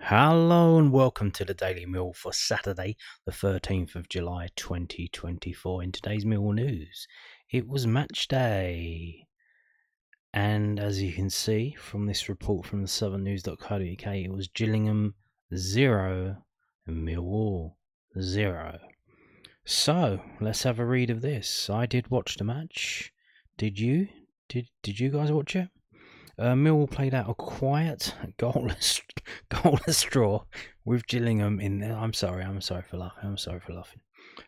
Hello and welcome to the Daily Mill for Saturday, the 13th of July 2024. In today's Mill news, it was match day. And as you can see from this report from the southernnews.co.uk, it was Gillingham 0 and Millwall 0. So, let's have a read of this. I did watch the match. Did you? Did you guys watch it? Millwall played out a quiet, goalless draw with Gillingham in there. I'm sorry for laughing.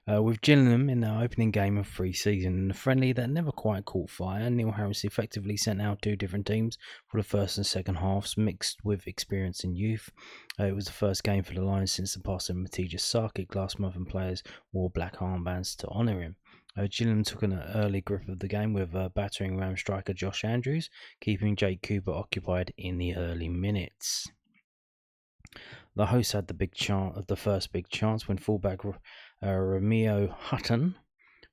With Gillingham in their opening game of pre-season, in a friendly that never quite caught fire, Neil Harris effectively sent out two different teams for the first and second halves, mixed with experience and youth. It was the first game for the Lions since the passing of Matija Sarkic last month, and players wore black armbands to honour him. Gillingham took an early grip of the game with battering ram striker Josh Andrews, keeping Jake Cooper occupied in the early minutes. The hosts had the first big chance when fullback Romeo Hutton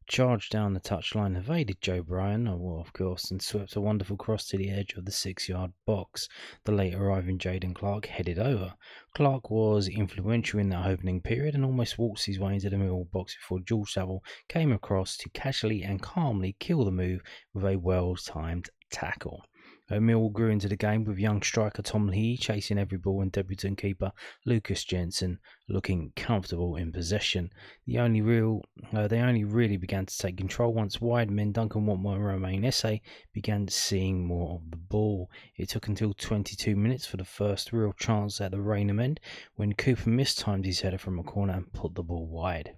charged down the touchline, evaded Joe Bryan, of course, and swept a wonderful cross to the edge of the 6-yard box. The late arriving Jaden Clark headed over. Clark was influential in that opening period and almost waltzed his way into the Millwall box before George Saville came across to casually and calmly kill the move with a well-timed tackle. Millwall grew into the game with young striker Tom Lee chasing every ball and debutant keeper Lucas Jensen looking comfortable in possession. They only really began to take control once wide men Duncan Watmore and Romain Esse began seeing more of the ball. It took until 22 minutes for the first real chance at the Raynham end when Cooper mistimed his header from a corner and put the ball wide.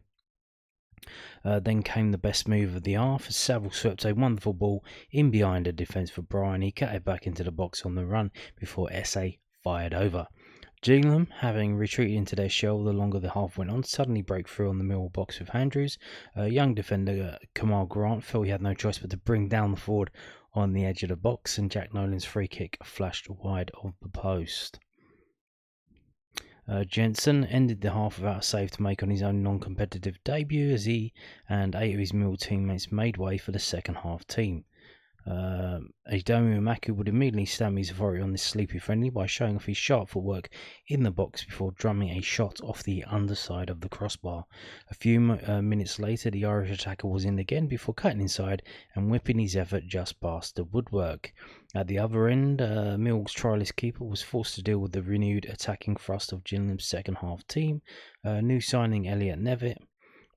Then came the best move of the half as Saville swept a wonderful ball in behind the defence for Bryan. He cut it back into the box on the run before Esse fired over. Gillingham, having retreated into their shell the longer the half went on, suddenly broke through on the Millwall box with Andrews. Young defender Kamal Grant felt he had no choice but to bring down the forward on the edge of the box, and Jack Nolan's free kick flashed wide of the post. Jensen ended the half without a save to make on his own non-competitive debut as he and 8 of his Mill teammates made way for the second half team. Adomi Umaku would immediately stamp his authority on this sleepy friendly by showing off his sharp footwork in the box before drumming a shot off the underside of the crossbar. A few minutes later, the Irish attacker was in again before cutting inside and whipping his effort just past the woodwork. At the other end, Mill's Trialist keeper was forced to deal with the renewed attacking thrust of Gillingham's second half team. New signing Elliot Nevitt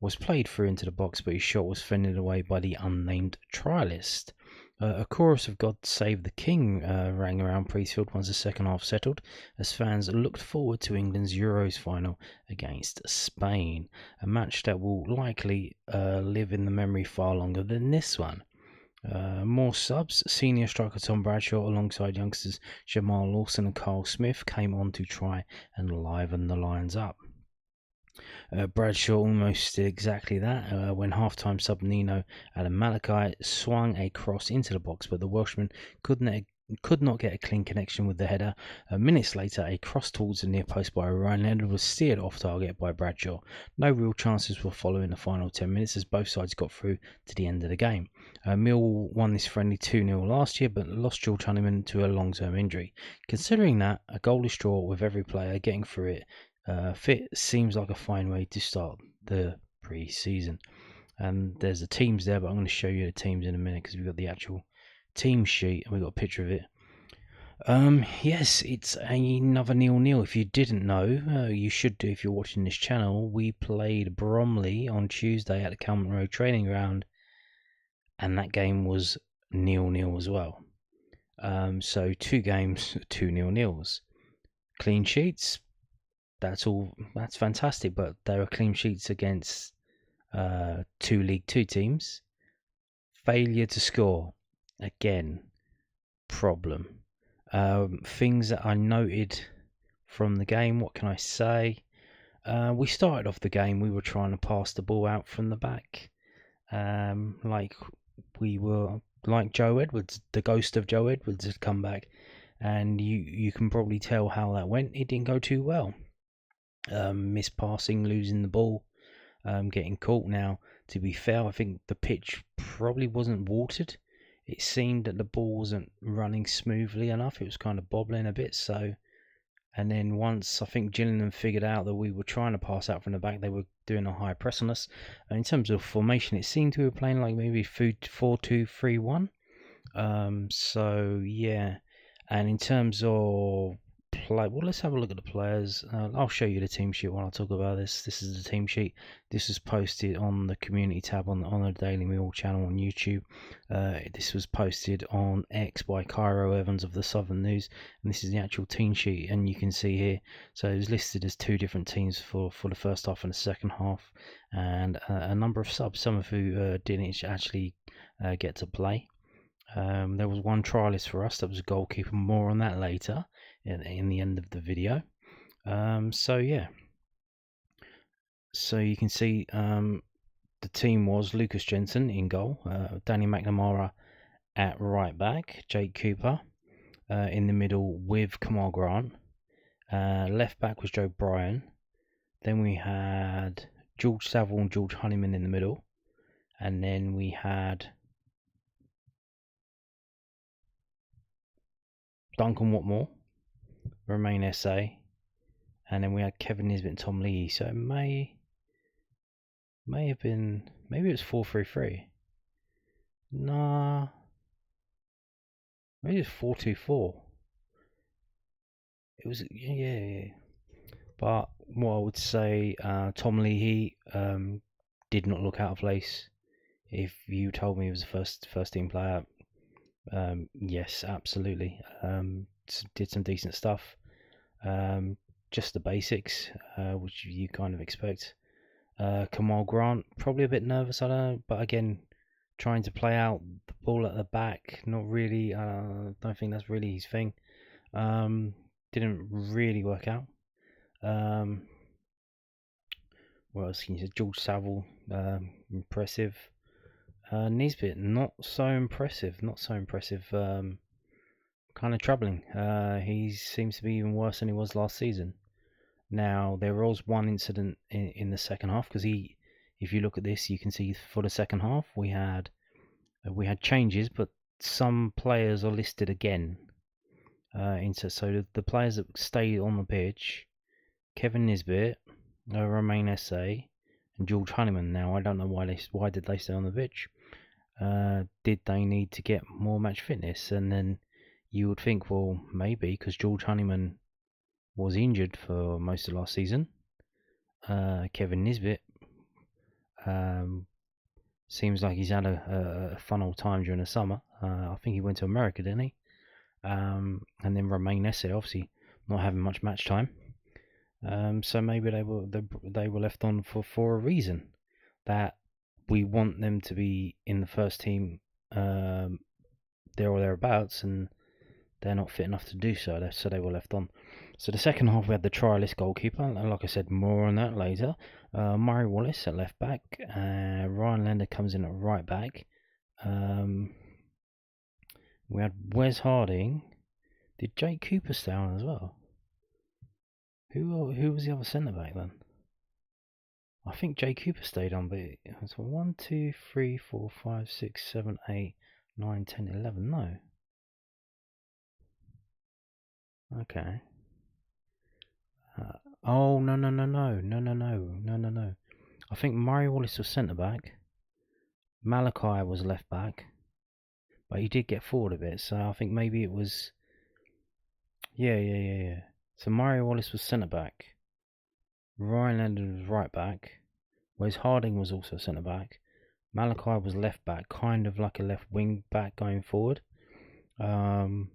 was played through into the box, but his shot was fended away by the unnamed Trialist. A chorus of God Save the King rang around Priestfield once the second half settled, as fans looked forward to England's Euros final against Spain, a match that will likely live in the memory far longer than this one. More subs. Senior striker Tom Bradshaw alongside youngsters Jamal Lawson and Carl Smith came on to try and liven the Lions up. Bradshaw almost did exactly that when half-time sub Nino Malachi swung a cross into the box, but the Welshman could not get a clean connection with the header. Minutes later, a cross towards the near post by Ryan Leonard was steered off target by Bradshaw. No real chances were following the final 10 minutes as both sides got through to the end of the game. Millwall won this friendly 2-0 last year, but lost George Honeyman to a long-term injury. Considering that, a goalless draw with every player getting through it fit seems like a fine way to start the pre-season. And there's the teams there, but I'm going to show you the teams in a minute because we've got the actual team sheet and we've got a picture of it. Yes, it's another 0-0. If you didn't know, you should do if you're watching this channel. We played Bromley on Tuesday at the Calmont Road training ground, and that game was 0-0 as well. So 2 games, 2 0-0s. Clean sheets. That's fantastic, but there are clean sheets against 2 League 2 teams. Failure to score, again, problem. Things that I noted from the game, what can I say? We started off the game, we were trying to pass the ball out from the back. Like Joe Edwards, the ghost of Joe Edwards had come back. And you can probably tell how that went. It didn't go too well. Mispassing, losing the ball, getting caught. Now, to be fair, I think the pitch probably wasn't watered. It seemed that the ball wasn't running smoothly enough. It was kind of bobbling a bit, so And then once I think Gillingham figured out that we were trying to pass out from the back, they were doing a high press on us. And in terms of formation, it seemed to be playing like maybe 4-2-3-1. So yeah, and in terms of play, well, let's have a look at the players. I'll show you the team sheet while I talk about this. This is the team sheet. This was posted on the community tab on the Daily Millwall channel on YouTube. This was posted on X by Cairo Evans of the Southern News, and this is the actual team sheet. And you can see here, so it was listed as two different teams for the first half and the second half, and a number of subs, some of who didn't actually get to play. There was one trialist for us, that was a goalkeeper. More on that later in the end of the video. So yeah, so you can see the team was Lucas Jensen in goal, Danny McNamara at right back, Jake Cooper in the middle with Kamal Grant, left back was Joe Bryan, then we had George Saville and George Honeyman in the middle, and then we had Duncan Watmore, Romain SA, and then we had Kevin Nisbet and Tom Lee. So it may have been, maybe it was 4-3-3. Nah, maybe it was 4-2-4. It was, yeah. But what I would say, Tom Lee, did not look out of place. If you told me he was a first team player, yes, absolutely. Did some decent stuff. Just the basics, which you kind of expect. Kamal Grant, probably a bit nervous, I don't know, but again, trying to play out the ball at the back, not really. I don't think that's really his thing. Didn't really work out. What else can you say? George Saville, impressive. Nisbet, not so impressive. Kind of troubling. He seems to be even worse than he was last season. Now, there was one incident in the second half, because if you look at this, you can see for the second half we had changes, but some players are listed again. So the players that stayed on the pitch: Kevin Nisbet, Romain SA, and George Honeyman. Now, I don't know why did they stay on the pitch. Did they need to get more match fitness? And then you would think, well, maybe because George Honeyman was injured for most of last season. Kevin Nisbet seems like he's had a fun old time during the summer. I think he went to America, didn't he? And then Romain SA, obviously not having much match time. So maybe they were left on for a reason, that we want them to be in the first team there or thereabouts, and they're not fit enough to do so, so they were left on. So the second half we had the trialist goalkeeper, and like I said, more on that later. Murray Wallace at left back, Ryan Lender comes in at right back. We had Wes Harding. Did Jake Cooper stay on as well? Who was the other centre back then? I think Jake Cooper stayed on, but it was 1, 2, 3, 4, 5, 6, 7, 8, 9, 10, 11. No. Okay. Oh, no. I think Murray Wallace was centre back. Malachi was left back, but he did get forward a bit, so I think maybe it was. Yeah. So Murray Wallace was centre back. Ryan Lender was right back. Wes Harding was also centre back. Malachi was left back, kind of like a left wing back going forward. And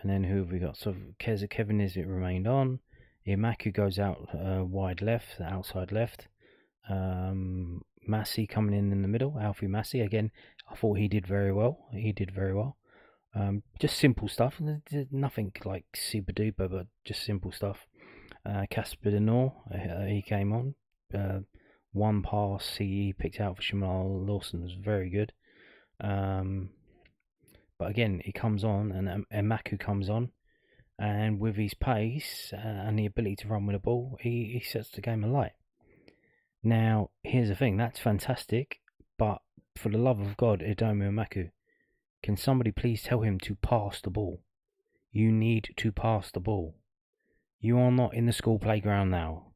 then who have we got? So Kevin Nisbet remained on. Imaku goes out wide left, outside left. Massey coming in the middle. Alfie Massey again. I thought he did very well. Just simple stuff. Nothing like super duper, but just simple stuff. Casper Denor, he came on. One pass he picked out for Shamal Lawson was very good. But again, he comes on, and Emaku comes on, and with his pace and the ability to run with the ball, he sets the game alight. Now, here's the thing, that's fantastic, but for the love of God, Idomu Emaku, can somebody please tell him to pass the ball? You need to pass the ball. You are not in the school playground now.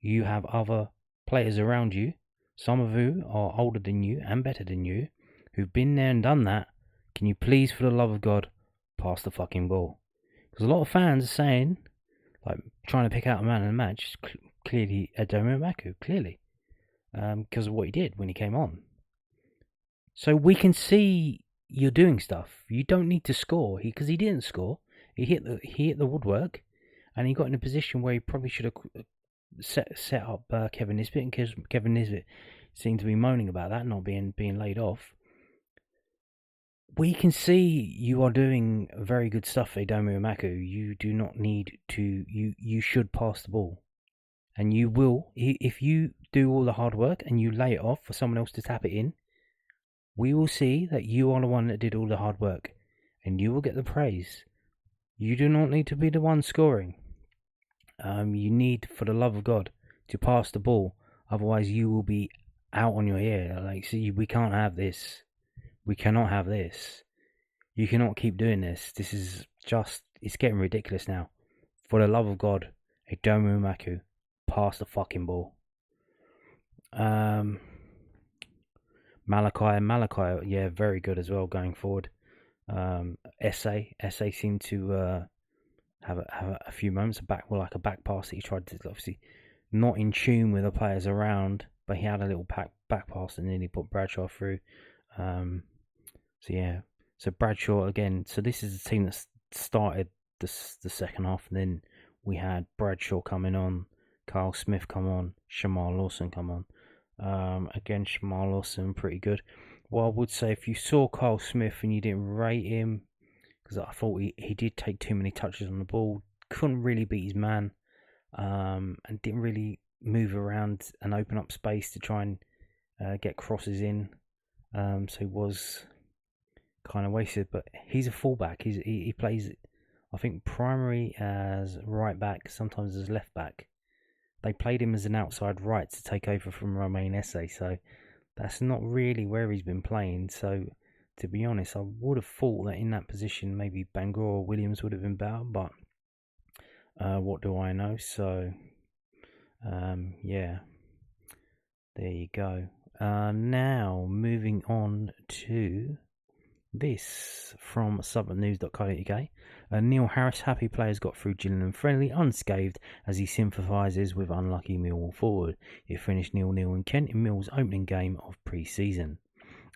You have other players around you, some of who are older than you and better than you, who've been there and done that. Can you please, for the love of God, pass the fucking ball? Because a lot of fans are saying, like, trying to pick out a man in the match, clearly Adomo Maku, clearly, because of what he did when he came on. So we can see you're doing stuff. You don't need to score, because he didn't score. He hit the woodwork, and he got in a position where he probably should have set up Kevin Nisbet, because Kevin Nisbet seemed to be moaning about that not being laid off. We can see you are doing very good stuff, Edomu Amaku. You do not need to. You should pass the ball, and you will if you do all the hard work and you lay it off for someone else to tap it in. We will see that you are the one that did all the hard work, and you will get the praise. You do not need to be the one scoring. You need, for the love of God, to pass the ball. Otherwise, you will be out on your ear. Like, see, we can't have this. We cannot have this. You cannot keep doing this. This is just, it's getting ridiculous now. For the love of God, Edomu Maku, pass the fucking ball. Malachi, yeah, very good as well going forward. Essay seemed to have a few moments of back pass that he tried to, obviously not in tune with the players around, but he had a little back pass and then he put Bradshaw through. So Bradshaw again. So this is the team that started the second half, and then we had Bradshaw coming on, Carl Smith come on, Shamar Lawson come on. Again, Shamar Lawson pretty good. Well, I would say if you saw Carl Smith and you didn't rate him, because I thought he did take too many touches on the ball, couldn't really beat his man, and didn't really move around and open up space to try and get crosses in. So he was kind of wasted, but he's a fullback. He plays, I think, primary as right back, sometimes as left back. They played him as an outside right to take over from Romain Esse, so that's not really where he's been playing. So, to be honest, I would have thought that in that position maybe Bangor or Williams would have been better, but what do I know? So, yeah, there you go. Now, moving on to this from southernnews.co.uk. Neil Harris, happy players got through Gillingham friendly unscathed as he sympathises with unlucky Millwall forward. It finished 0-0 in Kent in Mill's opening game of pre-season.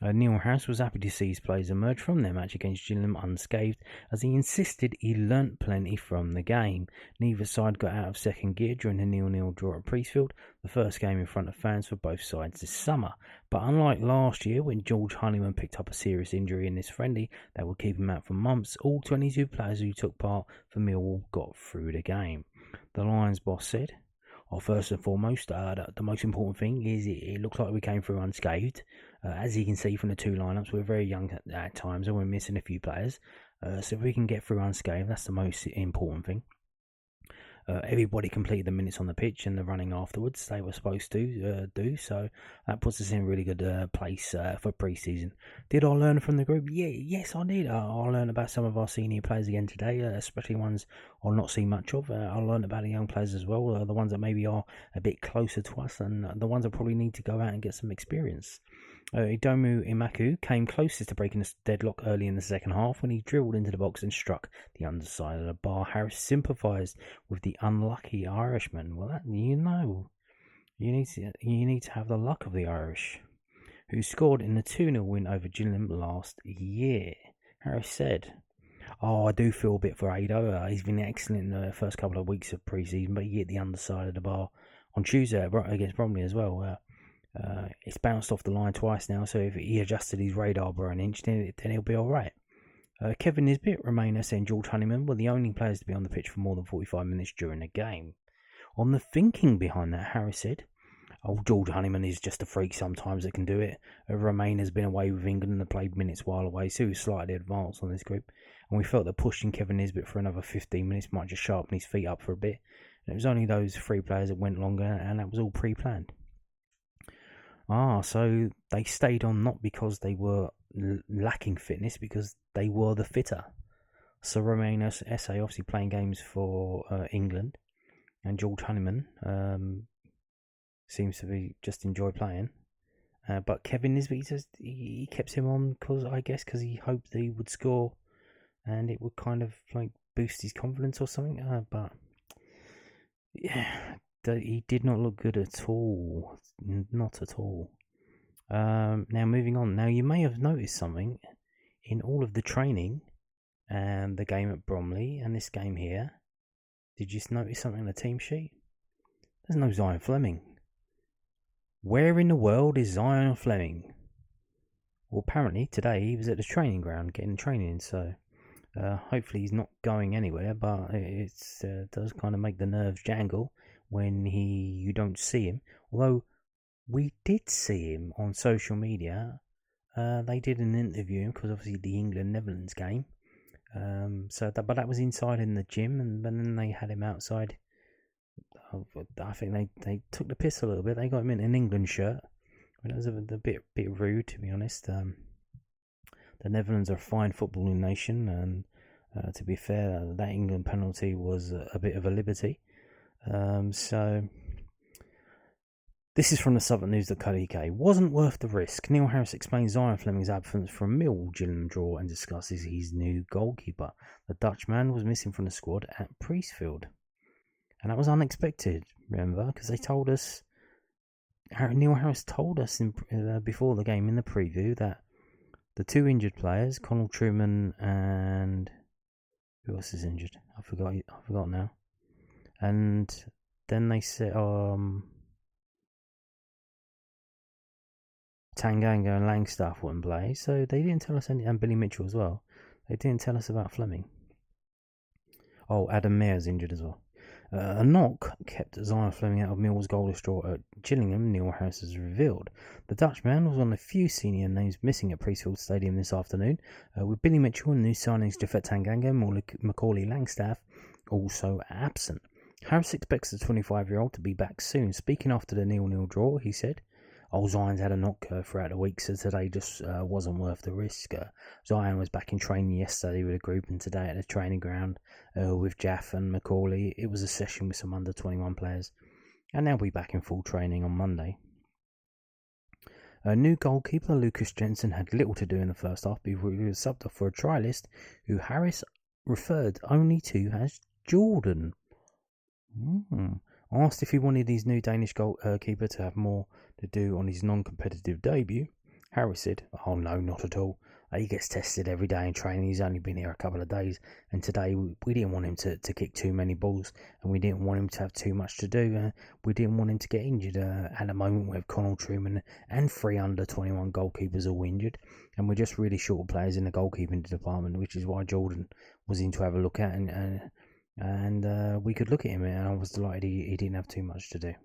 Neil Harris was happy to see his players emerge from their match against Gillingham unscathed, as he insisted he learnt plenty from the game. Neither side got out of second gear during the 0-0 draw at Priestfield, the first game in front of fans for both sides this summer. But unlike last year, when George Honeyman picked up a serious injury in this friendly that would keep him out for months, all 22 players who took part for Millwall got through the game. The Lions boss said, first and foremost, the most important thing is it looks like we came through unscathed. As you can see from the two lineups, we're very young at times and we're missing a few players. So if we can get through unscathed, that's the most important thing. Everybody completed the minutes on the pitch and the running afterwards they were supposed to do, so that puts us in a really good place for pre-season. Did I learn from the group? Yes, I did. I learned about some of our senior players again today, especially ones I've not seen much of. I learned about the young players as well, the ones that maybe are a bit closer to us and the ones that probably need to go out and get some experience. Idomu Imaku came closest to breaking the deadlock early in the second half when he drilled into the box and struck the underside of the bar. Harris sympathised with the unlucky Irishman. Well, you need to have the luck of the Irish, who scored in the 2-0 win over Gillingham last year. Harris said, I do feel a bit for Ado. He's been excellent in the first couple of weeks of pre-season, but he hit the underside of the bar on Tuesday against Bromley as well. It's bounced off the line twice now, so if he adjusted his radar by an inch, then he'll be alright. Kevin Nisbet, Romain Esse and George Honeyman were the only players to be on the pitch for more than 45 minutes during the game. On the thinking behind that, Harris said, George Honeyman is just a freak sometimes that can do it. Romain has been away with England and played minutes while away, so he was slightly advanced on this group. And we felt that pushing Kevin Nisbet for another 15 minutes might just sharpen his feet up for a bit. And it was only those three players that went longer, and that was all pre-planned. So they stayed on not because they were lacking fitness, because they were the fitter. Sir Romain Esse obviously playing games for England, and George Honeyman seems to be just enjoy playing. But Kevin Nisbet, he kept him on because he hoped that he would score, and it would kind of like boost his confidence or something. But yeah, he did not look good at all, not at all. Now moving on. Now you may have noticed something in all of the training and the game at Bromley and this game here. Did you notice something on the team sheet? There's no Zion Fleming. Where in the world is Zion Fleming? Well, apparently today he was at the training ground getting training, so hopefully he's not going anywhere, but it does kind of make the nerves jangle when you don't see him. Although we did see him on social media. They did an interview because obviously the England-Netherlands game. But that was inside in the gym, and then they had him outside. I think they took the piss a little bit. They got him in an England shirt. It was a bit rude, to be honest. The Netherlands are a fine footballing nation, and to be fair, that England penalty was a bit of a liberty. So this is from the southernnews.co.uk. Wasn't worth the risk. Neil Harris explains Zion Fleming's absence from Millwall Gillingham draw and discusses his new goalkeeper. The Dutchman was missing from the squad at Priestfield. And that was unexpected, remember, because they told us, Neil Harris told us before the game in the preview that the two injured players, Connell Truman and who else is injured? I forgot now. And then they said Tanganga and Langstaff wouldn't play, so they didn't tell us anything, and Billy Mitchell as well. They didn't tell us about Fleming. Oh, Adam Mayer's injured as well. A knock kept Zion Fleming out of Millwall's goalless draw at Gillingham, Neil Harris has revealed. The Dutchman was one of the few senior names missing at Priestfield Stadium this afternoon, with Billy Mitchell and new signings Japhet Tanganga and Macaulay Langstaff also absent. Harris expects the 25-year-old to be back soon. Speaking after the 0-0 draw, he said, Zion's had a knock throughout the week, so today just wasn't worth the risk. Zion was back in training yesterday with a group, and today at the training ground with Jaff and Macaulay. It was a session with some under-21 players, and they'll be back in full training on Monday. New goalkeeper Lucas Jensen had little to do in the first half before he was subbed off for a trialist, who Harris referred only to as Jordan. Asked if he wanted his new Danish goalkeeper to have more to do on his non-competitive debut, Harris said, "Oh no, not at all. He gets tested every day in training. He's only been here a couple of days, and today we didn't want him to kick too many balls, and we didn't want him to have too much to do. We didn't want him to get injured. At the moment, we have Connell Truman and 3 under-21 goalkeepers all injured, and we're just really short of players in the goalkeeping department, which is why Jordan was in to have a look at, and we could look at him, and I was delighted he didn't have too much to do."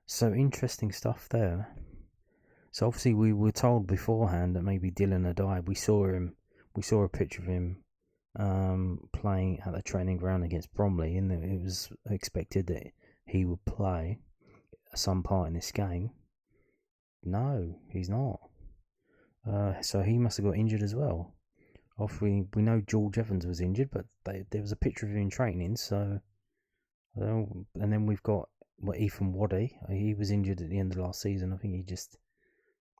So interesting stuff there. So obviously we were told beforehand that maybe Dylan had died. We saw a picture of him playing at the training ground against Bromley, and it was expected that he would play some part in this game. No, he's not. So he must have got injured as well. Obviously, we know George Evans was injured, but there was a picture of him in training. So, and then we've got Ethan Waddy. He was injured at the end of last season. I think he just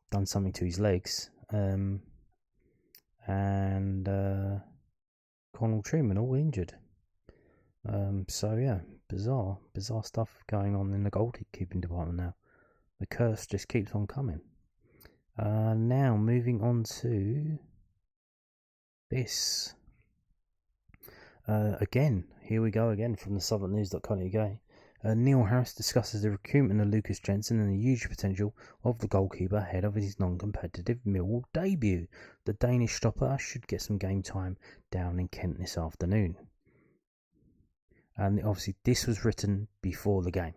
done something to his legs. And Connell Truman all injured. So yeah, bizarre stuff going on in the goalkeeping department now. The curse just keeps on coming. Now moving on to this. Here we go again from the southernnews.co.uk. Neil Harris discusses the recruitment of Lucas Jensen and the huge potential of the goalkeeper ahead of his non-competitive Millwall debut. The Danish stopper should get some game time down in Kent this afternoon. And obviously this was written before the game.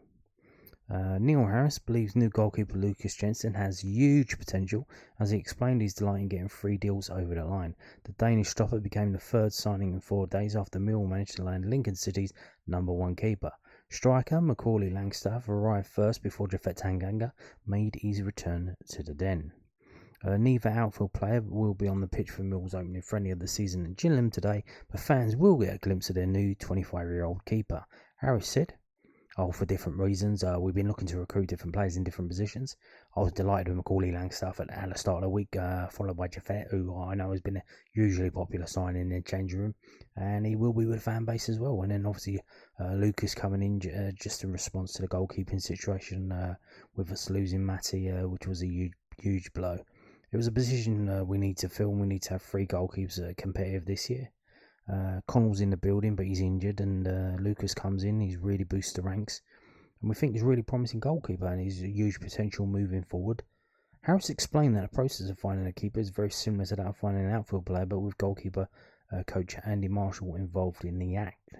Neil Harris believes new goalkeeper Lucas Jensen has huge potential, as he explained his delight in getting 3 deals over the line. The Danish stopper became the third signing in 4 days after Millwall managed to land Lincoln City's number 1 keeper. Striker Macaulay Langstaff arrived first before Japhet Tanganga made his return to the Den. Neither outfield player will be on the pitch for Mill's opening friendly of the season in Gillingham today, but fans will get a glimpse of their new 25-year-old keeper. Harris said, for different reasons. We've been looking to recruit different players in different positions. I was delighted with Macaulay Langstaff at the start of the week, followed by Jaffet, who I know has been a hugely popular signing in the changing room, and he will be with the fan base as well. And then obviously Lucas coming in just in response to the goalkeeping situation with us losing Matty, which was a huge blow. It was a position we need to fill. We need to have 3 goalkeepers that are competitive this year. Connell's in the building, but he's injured, and Lucas comes in. He's really boosted the ranks, and we think he's a really promising goalkeeper, and he's a huge potential moving forward. Harris explained that the process of finding a keeper is very similar to that of finding an outfield player, but with goalkeeper coach Andy Marshall involved in the act.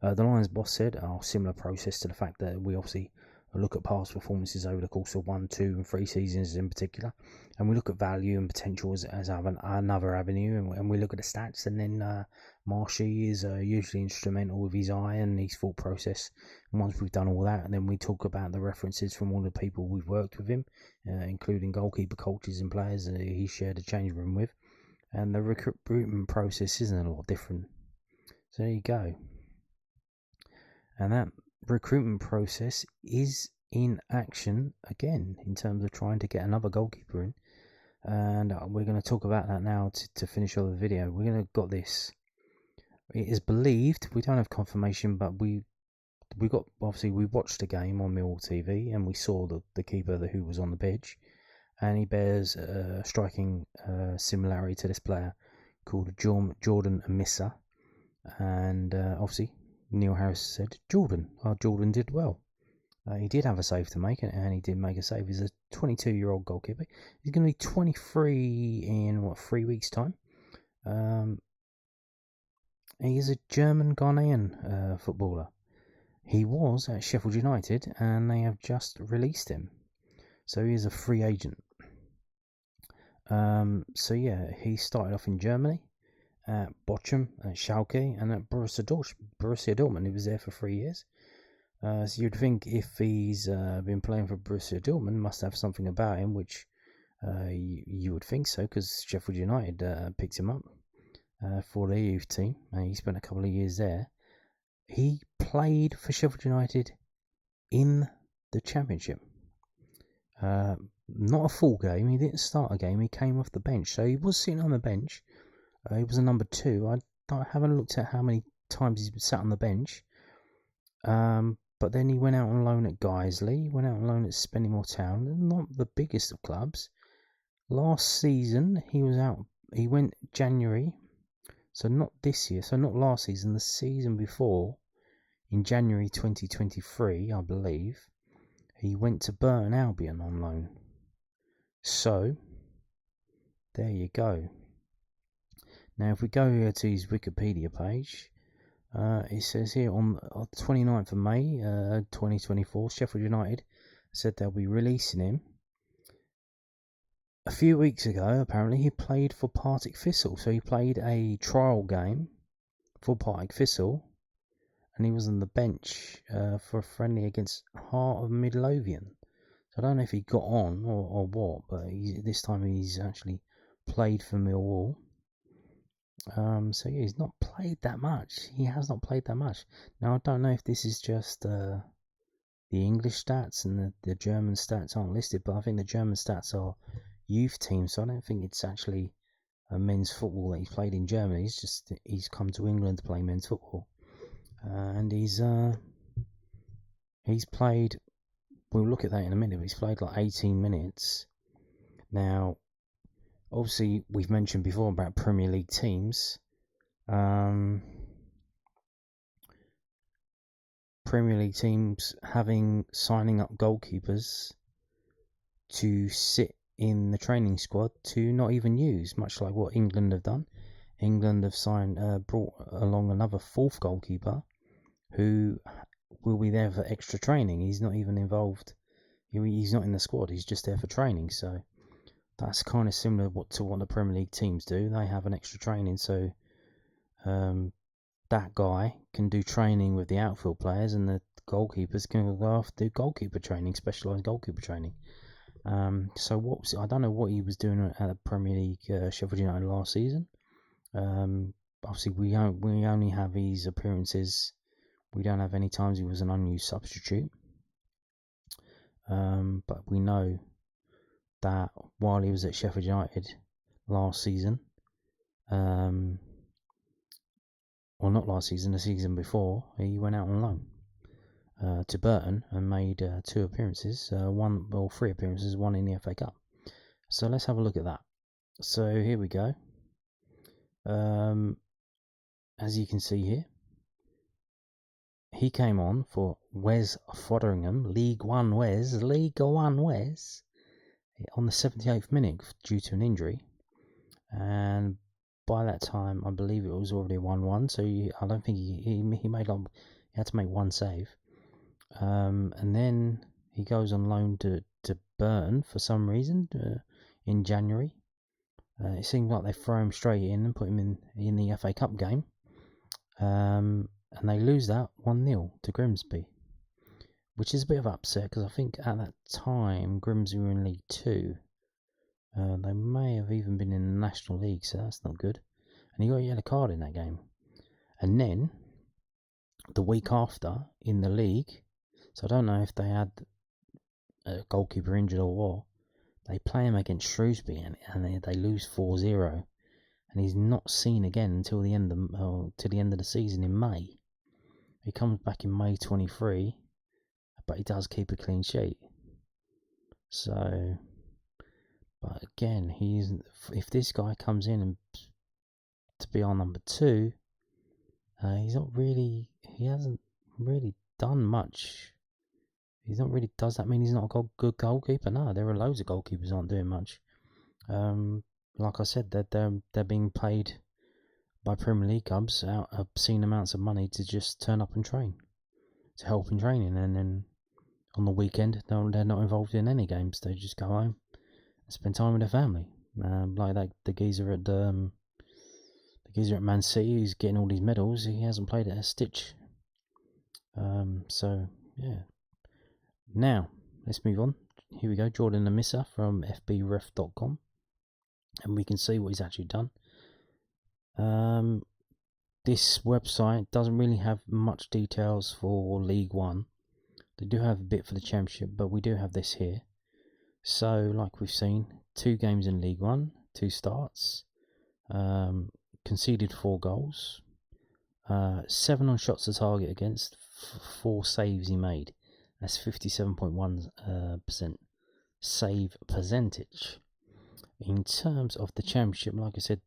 The Lions boss said, similar process to the fact that we obviously look at past performances over the course of 1, 2 and 3 seasons in particular, and we look at value and potential as another avenue, and we look at the stats, and then Marshy is usually instrumental with his eye and his thought process. And once we've done all that, and then we talk about the references from all the people we've worked with him, including goalkeeper coaches and players that he shared a change room with, and the recruitment process isn't a lot different. So there you go. And that recruitment process is in action again in terms of trying to get another goalkeeper in, and we're going to talk about that now to finish off the video. We're going to got this. It is believed, we don't have confirmation, but we watched the game on Millwall TV, and we saw the keeper who was on the pitch, and he bears a striking similarity to this player called Jordan Amissa, and obviously Neil Harris said Jordan did well. He did have a save to make, and he did make a save. He's a 22-year-old goalkeeper. He's going to be 23 in 3 weeks' time. He is a German Ghanaian footballer. He was at Sheffield United, and they have just released him, so he is a free agent. He started off in Germany at Bochum, at Schalke, and at Borussia Dortmund. He was there for 3 years. So you'd think if he's been playing for Borussia Dortmund, must have something about him, which you would think so, because Sheffield United picked him up for their youth team. He spent a couple of years there. He played for Sheffield United in the Championship. Not a full game. He didn't start a game. He came off the bench. So he was sitting on the bench. He was a number 2. I haven't looked at how many times he's sat on the bench. But then he went out on loan at Guiseley. Went out on loan at Spennymoor Town. Not the biggest of clubs. Last season, he went January. So not this year. So not last season. The season before. In January 2023, I believe. He went to Burton Albion on loan. So, there you go. Now, if we go to his Wikipedia page, it says here on the 29th of May 2024, Sheffield United said they'll be releasing him. A few weeks ago, apparently, he played for Partick Thistle. So he played a trial game for Partick Thistle, and he was on the bench for a friendly against Heart of Midlothian. So I don't know if he got on or what, but this time he's actually played for Millwall. He's not played that much. He has not played that much. Now, I don't know if this is just the English stats and the German stats aren't listed, but I think the German stats are youth teams, so I don't think it's actually a men's football that he's played in Germany. He's come to England to play men's football. And he's played, we'll look at that in a minute, but he's played like 18 minutes. Now, obviously, we've mentioned before about Premier League teams. Premier League teams signing up goalkeepers to sit in the training squad to not even use, much like what England have done. England have brought along another 4th goalkeeper who will be there for extra training. He's not even involved. He's not in the squad. He's just there for training. So that's kind of similar to what the Premier League teams do. They have an extra training, so that guy can do training with the outfield players, and the goalkeepers can go off do goalkeeper training, specialised goalkeeper training. So what was, I don't know what he was doing at the Premier League Sheffield United last season. Obviously we only have his appearances. We don't have any times he was an unused substitute. But we know that while he was at Sheffield United last season, well, not last season, the season before, he went out on loan to Burton and made 2 appearances, 3 appearances, 1 in the FA Cup. So let's have a look at that. So here we go. As you can see here, he came on for Wes Foderingham, League One Wes, on the 78th minute due to an injury. And by that time, I believe it was already 1-1, so I don't think he had to make 1 save. And then he goes on loan to Burn for some reason in January. It seemed like they throw him straight in and put him in the FA Cup game. And they lose that 1-0 to Grimsby, which is a bit of upset because I think at that time Grimsby were in League 2. They may have even been in the National League, so that's not good. And he got a yellow card in that game. And then the week after in the league, so I don't know if they had a goalkeeper injured or what, they play him against Shrewsbury and they lose 4-0. And he's not seen again until the end of the season in May. He comes back in May 23, but he does keep a clean sheet. So, but again, if this guy comes in and to be our number 2, he hasn't really done much. Does that mean he's not a good goalkeeper? No, there are loads of goalkeepers aren't doing much. Like I said, they're being paid by Premier League clubs out obscene amounts of money to just turn up and train, to help in training, and then on the weekend they're not involved in any games. They just go home and spend time with their family. Like that, the geezer at Man City who's getting all these medals, he hasn't played a stitch. So yeah. Now let's move on. Here we go, Jordan Amissa from fbref.com, and we can see what he's actually done. This website doesn't really have much details for League One. They do have a bit for the Championship, but we do have this here. So, like we've seen, 2 games in League One, 2 starts, conceded 4 goals, 7 on shots to target against, 4 saves he made. That's 57.1% save percentage. In terms of the Championship, like I said,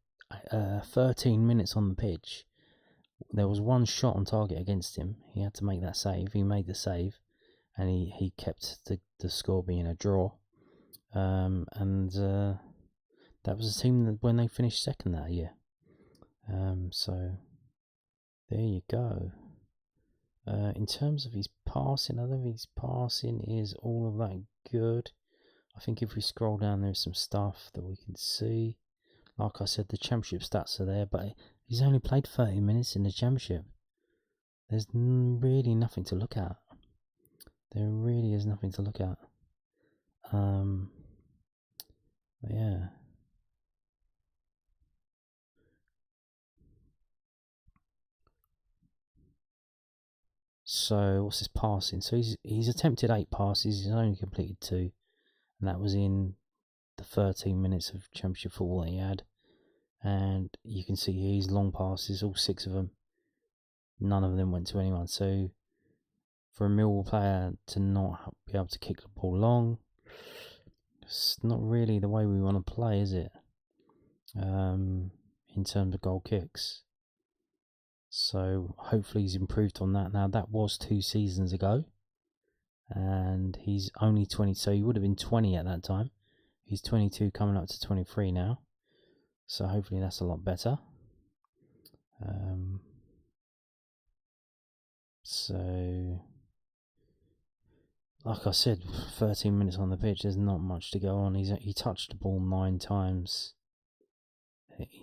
13 minutes on the pitch. There was 1 shot on target against him. He had to make that save. He made the save, and he kept the score being a draw. And that was a team that when they finished second that year. So there you go. In terms of his passing, I don't think his passing is all of that good. I think if we scroll down, there's some stuff that we can see. Like I said, the Championship stats are there, but he's only played 30 minutes in the Championship. There's really nothing to look at. There really is nothing to look at. Yeah. So what's his passing? So he's attempted 8 passes. He's only completed 2, and that was in the 13 minutes of Championship football that he had. And you can see he's long passes, all 6 of them. None of them went to anyone. So for a Millwall player to not be able to kick the ball long, it's not really the way we want to play, is it? In terms of goal kicks. So hopefully he's improved on that. Now that was 2 seasons ago, and he's only 20, so he would have been 20 at that time. He's 22 coming up to 23 now, so hopefully that's a lot better. So like I said, 13 minutes on the pitch, there's not much to go on. He touched the ball 9 times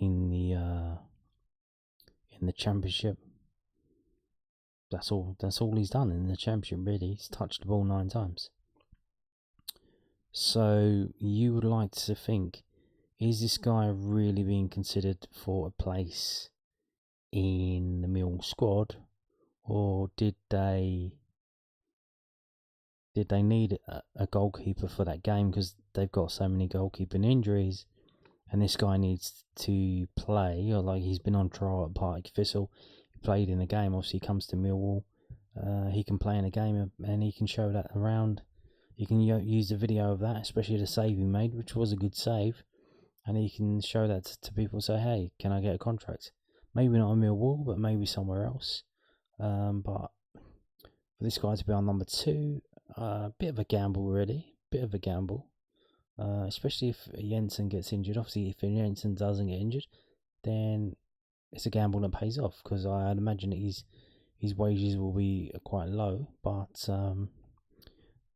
in the Championship. That's all he's done in the Championship, really. He's touched the ball 9 times. So you would like to think, is this guy really being considered for a place in the Mill squad, or did they need a goalkeeper for that game because they've got so many goalkeeping injuries, and this guy needs to play, or like he's been on trial at Partick Thistle, he played in a game, obviously he comes to Millwall, he can play in a game and he can show that around. You can use the video of that, especially the save he made, which was a good save, and he can show that to people, say, hey, can I get a contract? Maybe not a Millwall, but maybe somewhere else. But for this guy to be on number 2, bit of a gamble, really. Bit of a gamble. Especially if Jensen gets injured. Obviously, if Jensen doesn't get injured, then it's a gamble that pays off, because I'd imagine that his wages will be quite low. But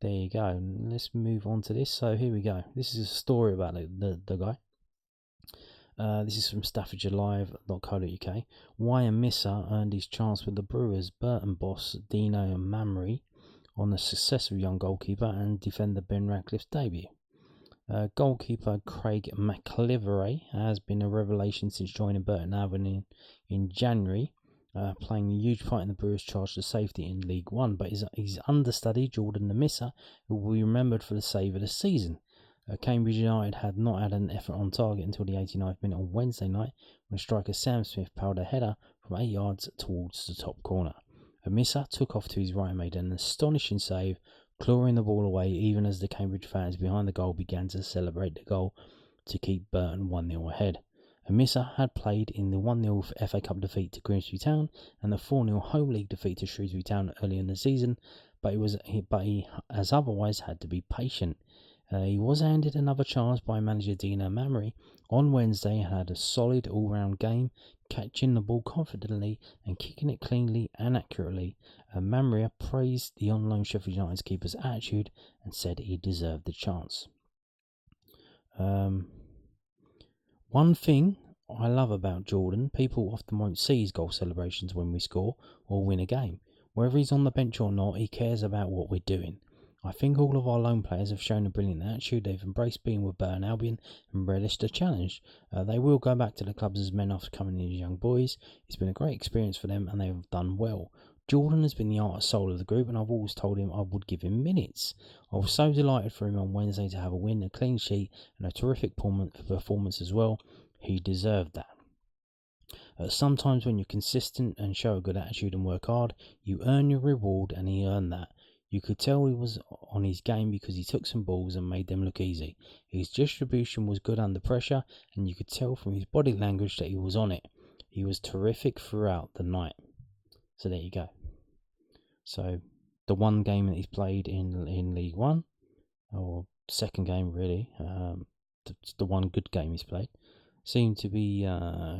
there you go. Let's move on to this. So here we go. This is a story about the guy. This is from StaffordshireLive.co.uk. Why Amissa earned his chance with the Brewers. Burton boss Dino Mamry on the success of young goalkeeper and defender Ben Ratcliffe's debut. Goalkeeper Craig McLiveray has been a revelation since joining Burton Albion in January, playing a huge part in the Brewers' charge to safety in League One. But his understudy, Jordan Amissa, who will be remembered for the save of the season. Cambridge United had not had an effort on target until the 89th minute on Wednesday night, when striker Sam Smith powered a header from 8 yards towards the top corner. Amissa took off to his right and made an astonishing save, clawing the ball away even as the Cambridge fans behind the goal began to celebrate the goal to keep Burton 1-0 ahead. Amissa had played in the 1-0 FA Cup defeat to Grimsby Town and the 4-0 home league defeat to Shrewsbury Town early in the season, but he as otherwise had to be patient. He was handed another chance by manager Dino Mamry on Wednesday and had a solid all-round game, catching the ball confidently and kicking it cleanly and accurately. Mamry praised the on-loan Sheffield United's keeper's attitude and said he deserved the chance. One thing I love about Jordan, people often won't see his goal celebrations when we score or win a game. Whether he's on the bench or not, he cares about what we're doing. I think all of our loan players have shown a brilliant attitude. They've embraced being with Burton Albion and relished the challenge. They will go back to the clubs as men after coming in as young boys. It's been a great experience for them and they have done well. Jordan has been the heart and soul of the group, and I've always told him I would give him minutes. I was so delighted for him on Wednesday to have a win, a clean sheet and a terrific performance as well. He deserved that. Sometimes when you're consistent and show a good attitude and work hard, you earn your reward, and he earned that. You could tell he was on his game because he took some balls and made them look easy. His distribution was good under pressure, and you could tell from his body language that he was on it. He was terrific throughout the night. So there you go. So the one game that he's played in League One, or second game really, the one good game he's played, seemed to be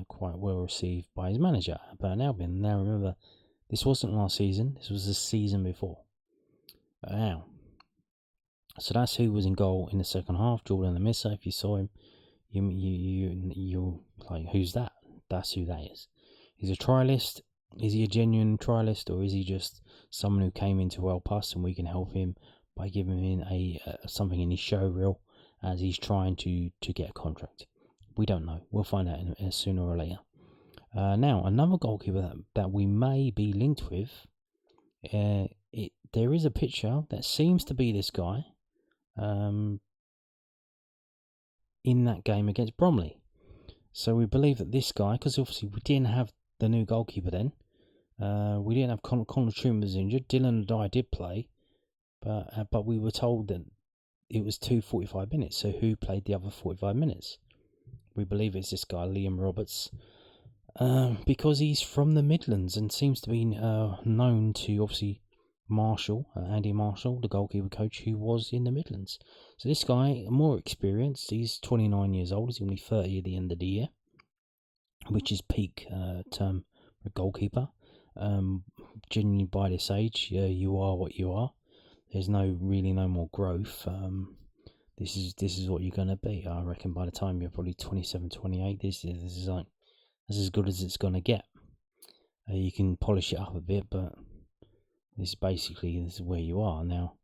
quite well received by his manager, Burton Albion. Now remember, this wasn't last season, this was the season before. Now, so that's who was in goal in the second half. Jordan Amissa. If you saw him, you're like, who's that? That's who that is. He's a trialist. Is he a genuine trialist, or is he just someone who came in to help us and we can help him by giving him something in his show reel as he's trying to get a contract? We don't know. We'll find out sooner or later. Now, another goalkeeper that we may be linked with, there is a picture that seems to be this guy in that game against Bromley. So we believe that this guy, because obviously we didn't have the new goalkeeper then, we didn't have Conor Truman was injured, Dylan and I did play, but we were told that it was 45 minutes, so who played the other 45 minutes? We believe it's this guy, Liam Roberts, because he's from the Midlands and seems to be known to, obviously, Andy Marshall, the goalkeeper coach, who was in the Midlands. So this guy, more experienced, he's 29 years old, he's going to be 30 at the end of the year, which is peak term for a goalkeeper. Genuinely by this age, you are what you are. There's no more growth. This is what you're going to be, I reckon. By the time you're probably 27, 28, this is like, that's as good as it's going to get. You can polish it up a bit, but this is where you are now.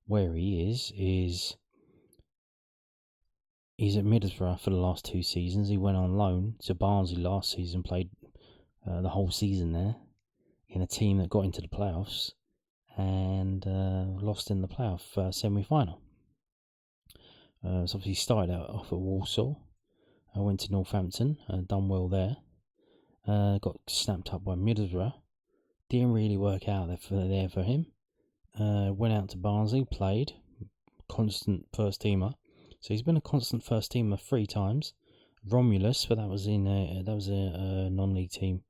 Where he is He's at Middlesbrough for the last 2 seasons. He went on loan to Barnsley last season, played the whole season there in a team that got into the playoffs and lost in the playoff semi-final. So obviously he started out off at Walsall, went to Northampton, done well there, got snapped up by Middlesbrough, didn't really work out there for him, went out to Barnsley, played, constant first teamer. So he's been a constant first teamer 3 times. Romulus, but that was a non-league team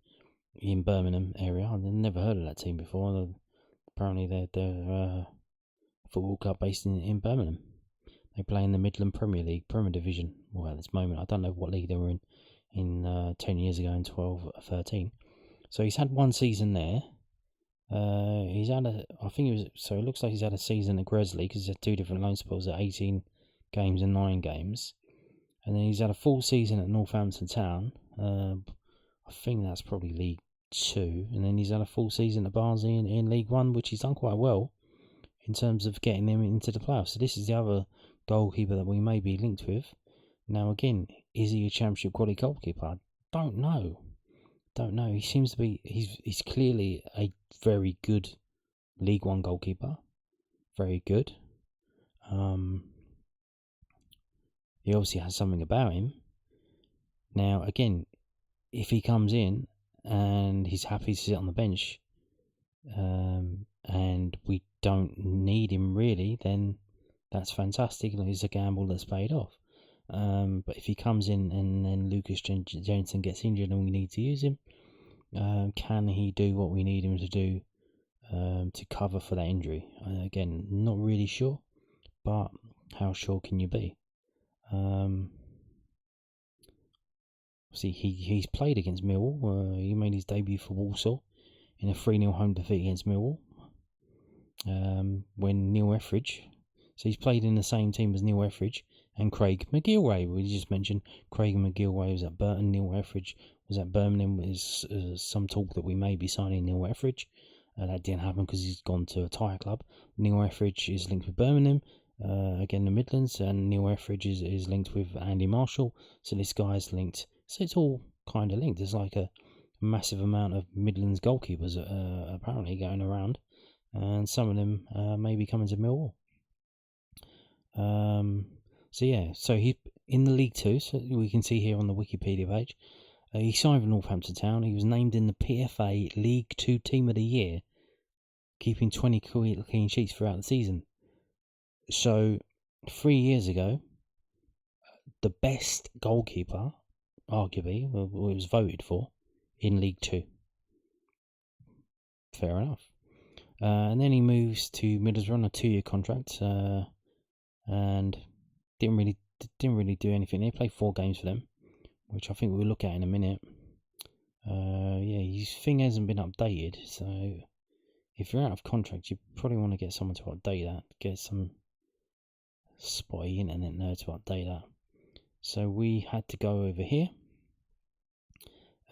in Birmingham area. I've never heard of that team before. Apparently they're a football club based in Birmingham. They play in the Midland Premier League, Premier Division. Well, at this moment, I don't know what league they were in 10 years ago, in 12 or 13. So he's had 1 season there. He's had it looks like he's had a season at Gresley because he's had 2 different loan spells at 18 games and 9 games. And then he's had a full season at Northampton Town. I think that's probably League 2. And then he's had a full season at Barnsley in League 1, which he's done quite well in terms of getting them into the playoffs. So this is the other goalkeeper that we may be linked with. Now again, is he a championship quality goalkeeper? I don't know. He seems to be. He's clearly a very good League 1 goalkeeper. Very good. He obviously has something about him. Now again, if he comes in and he's happy to sit on the bench, and we don't need him really, then that's fantastic. It's a gamble that's paid off. But if he comes in and then Lucas Jensen gets injured and we need to use him, can he do what we need him to do to cover for that injury? Again, not really sure, but how sure can you be? See, he's played against Millwall. He made his debut for Walsall in a 3-0 home defeat against Millwall. When Neil Etheridge, so he's played in the same team as Neil Etheridge and Craig McGilwray. We just mentioned Craig McGilwray was at Burton, Neil Etheridge was at Birmingham. There's some talk that we may be signing Neil Etheridge. That didn't happen because he's gone to a tyre club. Neil Etheridge is linked with Birmingham, again the Midlands, and Neil Etheridge is linked with Andy Marshall. So this guy's linked. So it's all kind of linked. There's like a massive amount of Midlands goalkeepers apparently going around, and some of them may be coming to Millwall. So he in the League 2. So we can see here on the Wikipedia page, he signed with Northampton Town. He was named in the PFA League 2 Team of the Year, keeping 20 clean sheets throughout the season. So 3 years ago, the best goalkeeper, arguably, was voted for in League 2. Fair enough. And then he moves to Middlesbrough on a 2-year contract, and didn't really do anything. He played 4 games for them, which I think we'll look at in a minute. His thing hasn't been updated, so if you're out of contract, you probably want to get someone to update that. Get some spotty internet nerd to update that. So we had to go over here,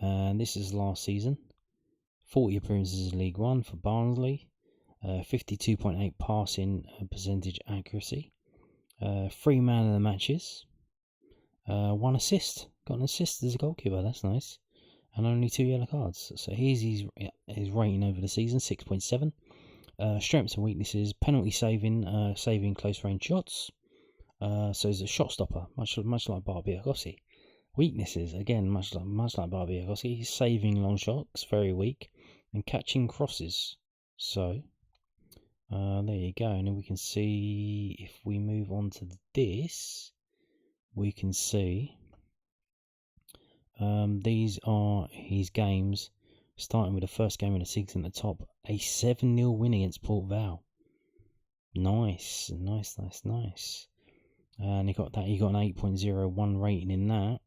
and this is last season. 40 appearances in League 1 for Barnsley, 52.8 passing percentage accuracy, 3 man of the matches, 1 assist. Got an assist as a goalkeeper, that's nice. And only 2 yellow cards. So here's his rating over the season, 6.7. Strengths and weaknesses: penalty saving, saving close range shots. So he's a shot stopper, much like Barbiagossi. Weaknesses, again, much like Barbiagossi, he's saving long shots, very weak, and catching crosses. So there you go. And then we can see, if we move on to this, we can see these are his games, starting with the first game of the season at the top, a 7-0 win against Port Vale. Nice. And he got an 8.01 rating in that.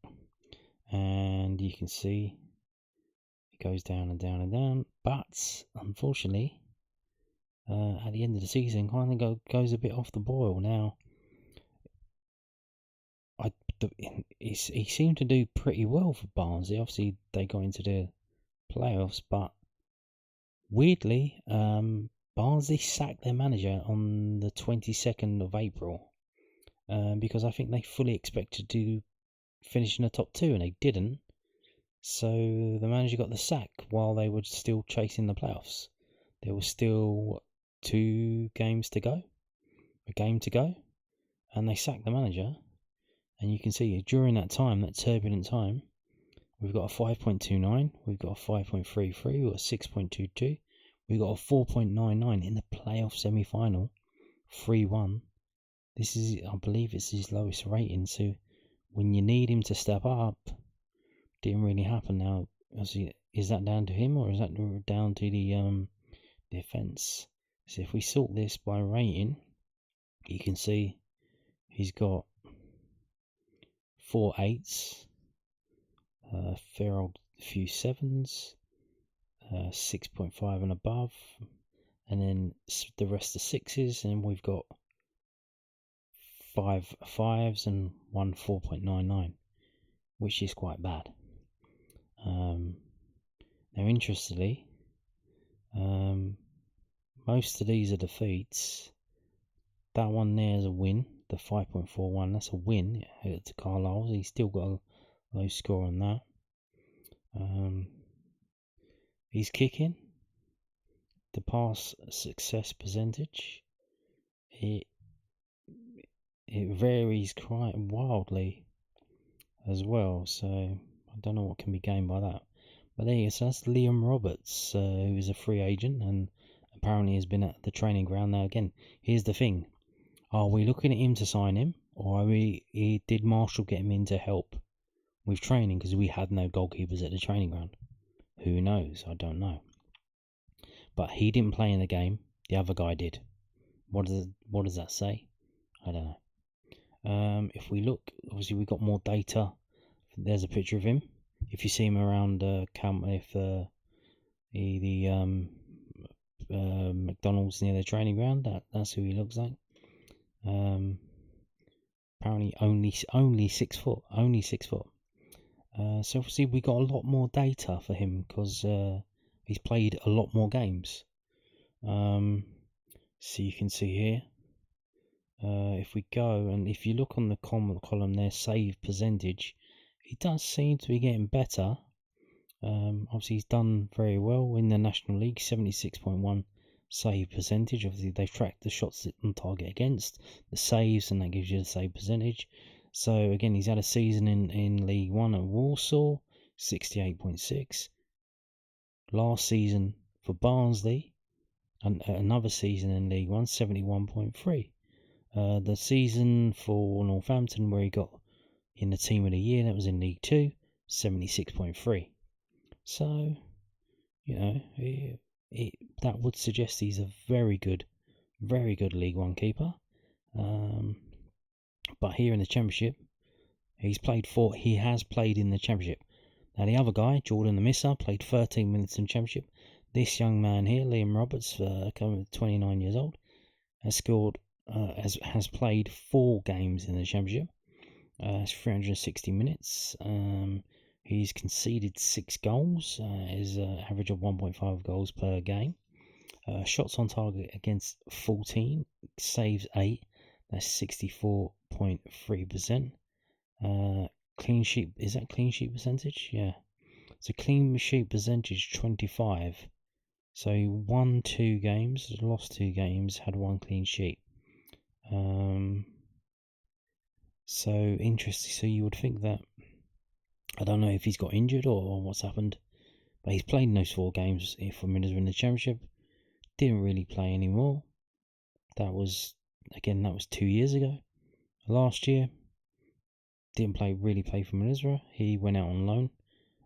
And you can see it goes down and down and down. But unfortunately, at the end of the season, kind of goes a bit off the boil. Now, he seemed to do pretty well for Barnsley. Obviously, they got into the playoffs, but weirdly, Barnsley sacked their manager on the 22nd of April. because I think they fully expected to finish in the top 2 and they didn't. So the manager got the sack while they were still chasing the playoffs. There was still a game to go, and they sacked the manager. And you can see during that time, that turbulent time, we've got a 5.29, we've got a 5.33, we've got a 6.22, we've got a 4.99 in the playoff semi-final, 3-1. This is, I believe, it's his lowest rating. So when you need him to step up, didn't really happen. Now, is that down to him or is that down to the offence? So if we sort this by rating, you can see he's got 4 8s, fair old few 7s, 6.5 and above, and then the rest are 6s, and we've got 5 5s and 1 4.99, which is quite bad. Now, interestingly, most of these are defeats. That one there is a win. The 5.41, that's a win to Carlisle. He's still got a low score on that. He's kicking. The pass success percentage, it varies quite wildly as well. So I don't know what can be gained by that. But there you go. So that's Liam Roberts, who is a free agent and apparently has been at the training ground. Now again, here's the thing. Are we looking at him to sign him, or did Marshall get him in to help with training because we had no goalkeepers at the training ground? Who knows? I don't know. But he didn't play in the game. The other guy did. What does that say? I don't know. If we look, obviously we got more data. There's a picture of him. If you see him around McDonald's near the training ground, that's who he looks like. Apparently only 6 foot. So obviously we got a lot more data for him because he's played a lot more games. So you can see here, if we go and if you look on the column there, save percentage, he does seem to be getting better. Obviously he's done very well in the National League, 76.1 save percentage. Obviously they've tracked the shots on target against, the saves, and that gives you the save percentage. So again, he's had a season in League One at Warsaw, 68.6. Last season for Barnsley, and another season in League One, 71.3. The season for Northampton, where he got in the team of the year, that was in League 2, 76.3. So, you know, that would suggest he's a very good League One keeper. But here in the Championship, he has played in the Championship. Now the other guy, Jordan Amissa, played 13 minutes in the Championship. This young man here, Liam Roberts, 29 years old, has scored, has played 4 games in the Championship. It's 360 minutes. He's conceded 6 goals. His average of 1.5 goals per game. Shots on target against 14, saves 8. That's 64.3%. Clean sheet, is that clean sheet percentage? Yeah. So clean sheet percentage 25. So he won 2 games, lost 2 games, had 1 clean sheet. So interesting. So you would think that, I don't know if he's got injured or what's happened, but he's played in those 4 games for Middlesbrough in the Championship. Didn't really play anymore. That was 2 years ago. Last year, didn't really play for Middlesbrough. He went out on loan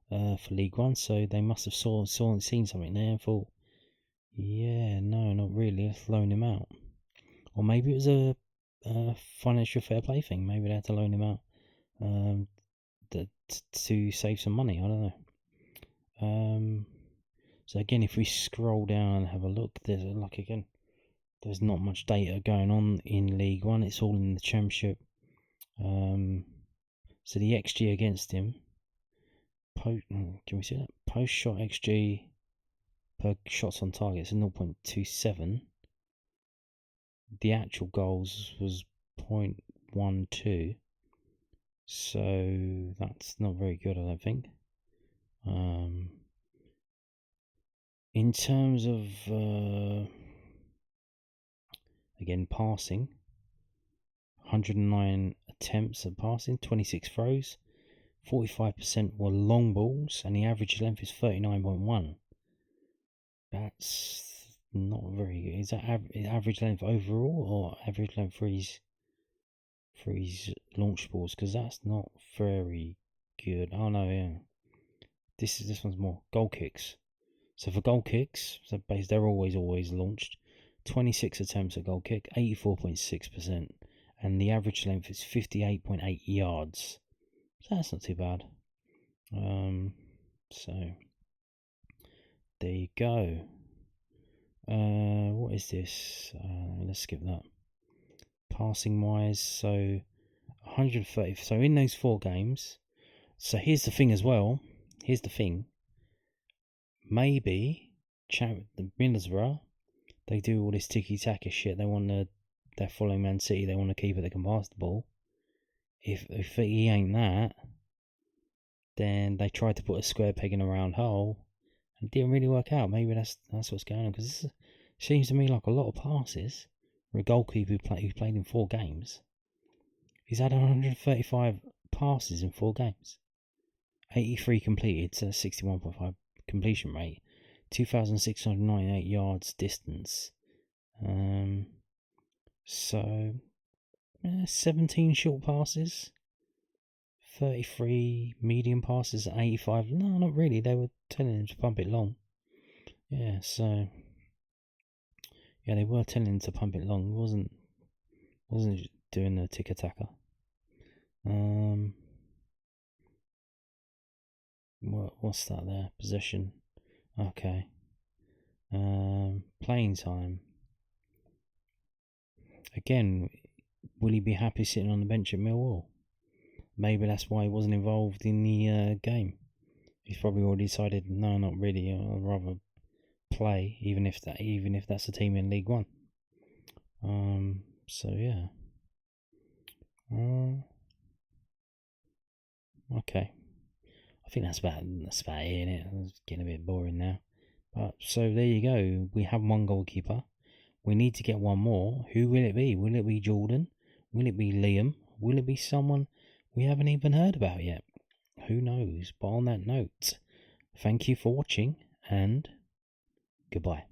for League One, so they must have seen something there and thought, yeah, no, not really, let's loan him out. Or maybe it was a financial fair play thing. Maybe they had to loan him out to save some money. I don't know. So again, if we scroll down and have a look, there's not much data going on in League One. It's all in the Championship. So the XG against him, can we see that? Post shot XG per shots on target is 0.27. The actual goals was 1-2. So that's not very good, I don't think. In terms of again passing, 109 attempts at passing, 26 throws, 45% were long balls, and the average length is 39.1. That's not very good. Is that average length overall or average length for his launch balls? Because that's not very good. Oh no, yeah. This one's more goal kicks. So for goal kicks, they're always launched. 26 attempts at goal kick, 84.6%, and the average length is 58.8 yards. So that's not too bad. So there you go. What is this? Let's skip that. Passing wise, so 130. So in those 4 games, so here's the thing as well. Here's the thing. Maybe the Middlesbrough, they do all this tiki-taka shit. They're following Man City. They want to keep it. They can pass the ball. If he ain't that, then they tried to put a square peg in a round hole, and it didn't really work out. Maybe that's what's going on, because this seems to me like a lot of passes for a goalkeeper who played in 4 games. He's had 135 passes in 4 games, 83 completed, so 61.5 completion rate, 2,698 yards distance. So 17 short passes, 33 medium passes, 85. No, not really. They were telling him to pump it long. Yeah, so yeah, they were telling him to pump it long. It wasn't doing the tiki-taka. What's that there? Possession. Okay. Playing time. Again, will he be happy sitting on the bench at Millwall? Maybe that's why he wasn't involved in the game. He's probably already decided, no, not really. I'd rather play, even if that's a team in League One. So yeah. Okay. I think that's about it, innit? It's getting a bit boring now. But so there you go. We have 1 goalkeeper. We need to get 1 more. Who will it be? Will it be Jordan? Will it be Liam? Will it be someone we haven't even heard about yet? Who knows? But on that note, thank you for watching, and goodbye.